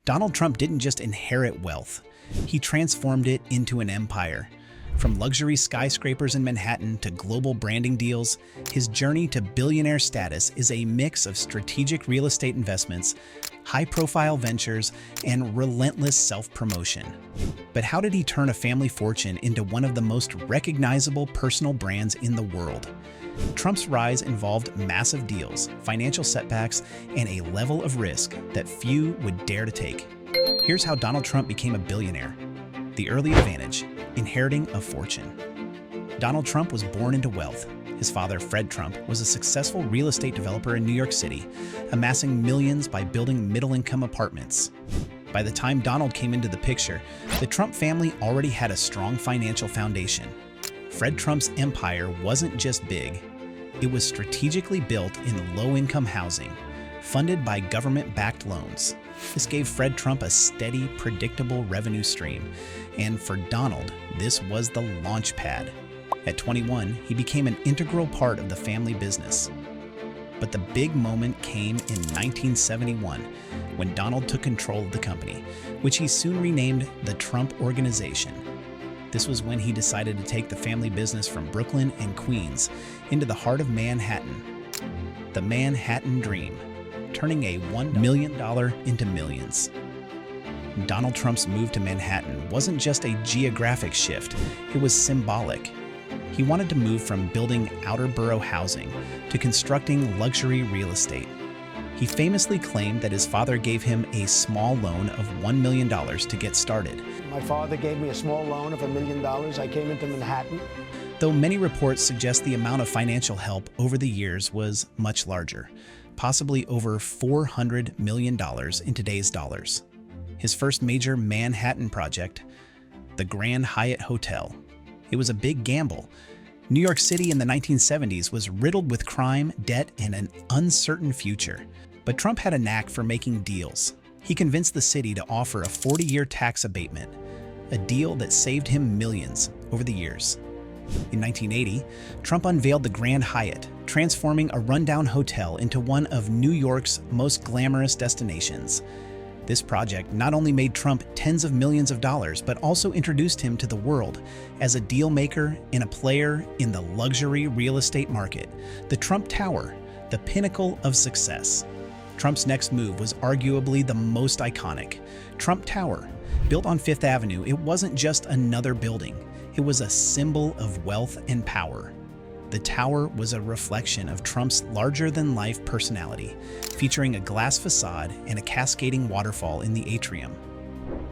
Donald Trump didn't just inherit wealth, he transformed it into an empire. From luxury skyscrapers in Manhattan to global branding deals, his journey to billionaire status is a mix of strategic real estate investments, high-profile ventures, and relentless self-promotion. But how did he turn a family fortune into one of the most recognizable personal brands in the world? Trump's rise involved massive deals, financial setbacks, and a level of risk that few would dare to take. Here's how Donald Trump became a billionaire. The early advantage: inheriting a fortune. Donald Trump was born into wealth. His father, Fred Trump, was a successful real estate developer in New York City, amassing millions by building middle-income apartments. By the time Donald came into the picture, the Trump family already had a strong financial foundation. Fred Trump's empire wasn't just big, it was strategically built in low-income housing, funded by government-backed loans. This gave Fred Trump a steady, predictable revenue stream, and for Donald, this was the launch pad. At 21, he became an integral part of the family business. But the big moment came in 1971, when Donald took control of the company, which he soon renamed the Trump Organization. This was when he decided to take the family business from Brooklyn and Queens into the heart of Manhattan. The Manhattan Dream, turning a $1 million into millions. Donald Trump's move to Manhattan wasn't just a geographic shift, it was symbolic. He wanted to move from building outer borough housing to constructing luxury real estate. He famously claimed that his father gave him a small loan of $1 million to get started. My father gave me a small loan of $1 million. I came into Manhattan. Though many reports suggest the amount of financial help over the years was much larger, possibly over $400 million in today's dollars. His first major Manhattan project, the Grand Hyatt Hotel. It was a big gamble. New York City in the 1970s was riddled with crime, debt, and an uncertain future. But Trump had a knack for making deals. He convinced the city to offer a 40-year tax abatement, a deal that saved him millions over the years. In 1980, Trump unveiled the Grand Hyatt, transforming a rundown hotel into one of New York's most glamorous destinations. This project not only made Trump tens of millions of dollars, but also introduced him to the world as a deal maker and a player in the luxury real estate market. The Trump Tower, the pinnacle of success. Trump's next move was arguably the most iconic. Trump Tower, built on Fifth Avenue, it wasn't just another building. It was a symbol of wealth and power. The tower was a reflection of Trump's larger-than-life personality, featuring a glass facade and a cascading waterfall in the atrium.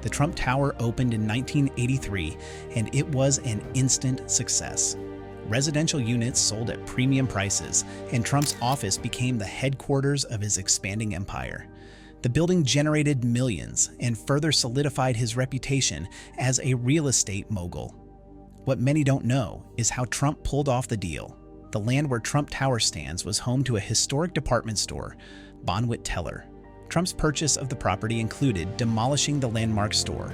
The Trump Tower opened in 1983, and it was an instant success. Residential units sold at premium prices, and Trump's office became the headquarters of his expanding empire. The building generated millions and further solidified his reputation as a real estate mogul. What many don't know is how Trump pulled off the deal. The land where Trump Tower stands was home to a historic department store, Bonwit Teller. Trump's purchase of the property included demolishing the landmark store.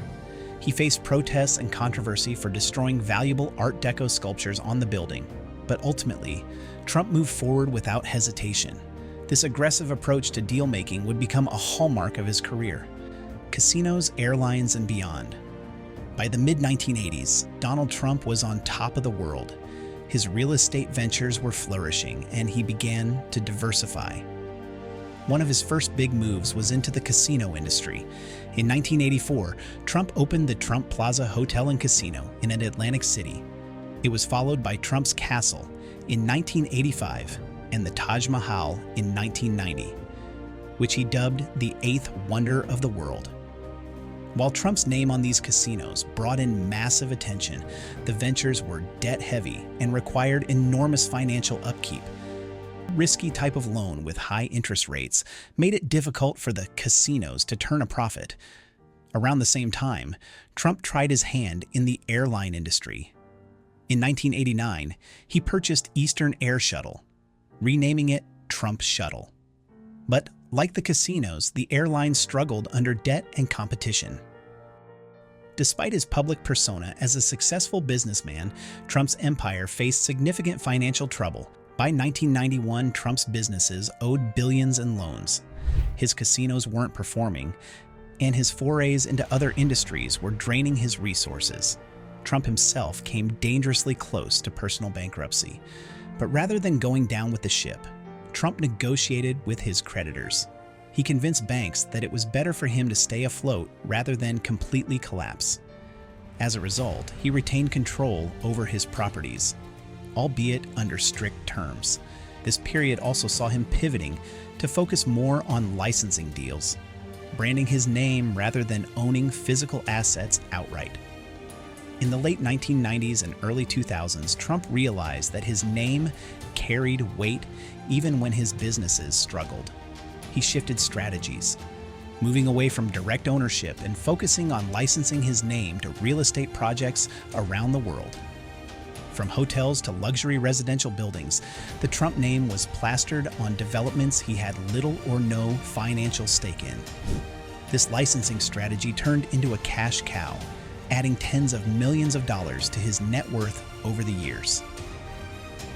He faced protests and controversy for destroying valuable Art Deco sculptures on the building, but ultimately, Trump moved forward without hesitation. This aggressive approach to deal-making would become a hallmark of his career. Casinos, airlines, and beyond. By the mid-1980s, Donald Trump was on top of the world. His real estate ventures were flourishing, and he began to diversify. One of his first big moves was into the casino industry. In 1984, Trump opened the Trump Plaza Hotel and Casino in Atlantic City. It was followed by Trump's Castle in 1985 and the Taj Mahal in 1990, which he dubbed the eighth wonder of the world. While Trump's name on these casinos brought in massive attention, the ventures were debt-heavy and required enormous financial upkeep. Risky type of loan with high interest rates made it difficult for the casinos to turn a profit. Around the same time, Trump tried his hand in the airline industry. In 1989, he purchased Eastern Air Shuttle, renaming it Trump Shuttle. But like the casinos, the airline struggled under debt and competition. Despite his public persona as a successful businessman, Trump's empire faced significant financial trouble. By 1991, Trump's businesses owed billions in loans. His casinos weren't performing, and his forays into other industries were draining his resources. Trump himself came dangerously close to personal bankruptcy. But rather than going down with the ship, Trump negotiated with his creditors. He convinced banks that it was better for him to stay afloat rather than completely collapse. As a result, he retained control over his properties, albeit under strict terms. This period also saw him pivoting to focus more on licensing deals, branding his name rather than owning physical assets outright. In the late 1990s and early 2000s, Trump realized that his name carried weight even when his businesses struggled. He shifted strategies, moving away from direct ownership and focusing on licensing his name to real estate projects around the world. From hotels to luxury residential buildings, the Trump name was plastered on developments he had little or no financial stake in. This licensing strategy turned into a cash cow, adding tens of millions of dollars to his net worth over the years.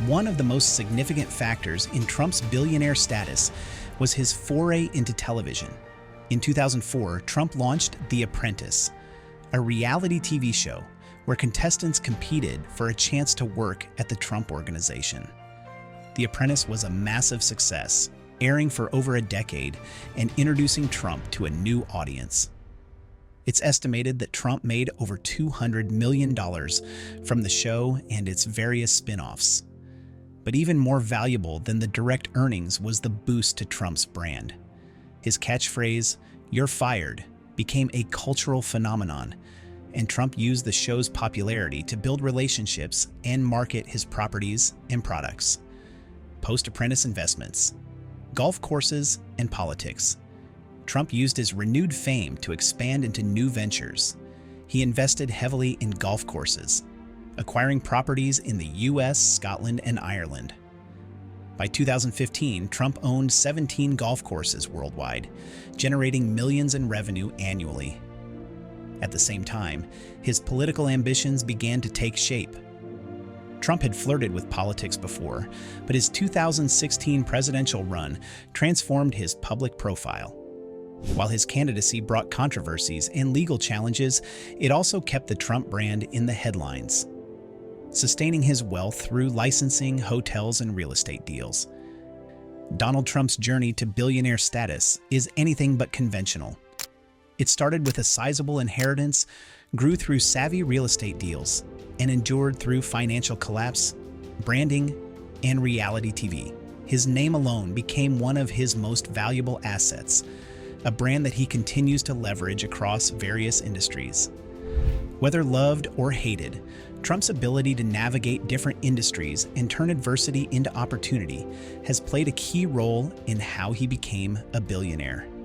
One of the most significant factors in Trump's billionaire status was his foray into television. In 2004, Trump launched The Apprentice, a reality TV show where contestants competed for a chance to work at the Trump Organization. The Apprentice was a massive success, airing for over a decade and introducing Trump to a new audience. It's estimated that Trump made over $200 million from the show and its various spin-offs. But even more valuable than the direct earnings was the boost to Trump's brand. His catchphrase, "You're fired," became a cultural phenomenon, and Trump used the show's popularity to build relationships and market his properties and products. Post-Apprentice investments, golf courses, and politics. Trump used his renewed fame to expand into new ventures. He invested heavily in golf courses, acquiring properties in the US, Scotland, and Ireland. By 2015, Trump owned 17 golf courses worldwide, generating millions in revenue annually. At the same time, his political ambitions began to take shape. Trump had flirted with politics before, but his 2016 presidential run transformed his public profile. While his candidacy brought controversies and legal challenges, it also kept the Trump brand in the headlines, sustaining his wealth through licensing, hotels, and real estate deals. Donald Trump's journey to billionaire status is anything but conventional. It started with a sizable inheritance, grew through savvy real estate deals, and endured through financial collapse, branding, and reality TV. His name alone became one of his most valuable assets, a brand that he continues to leverage across various industries. Whether loved or hated, Trump's ability to navigate different industries and turn adversity into opportunity has played a key role in how he became a billionaire.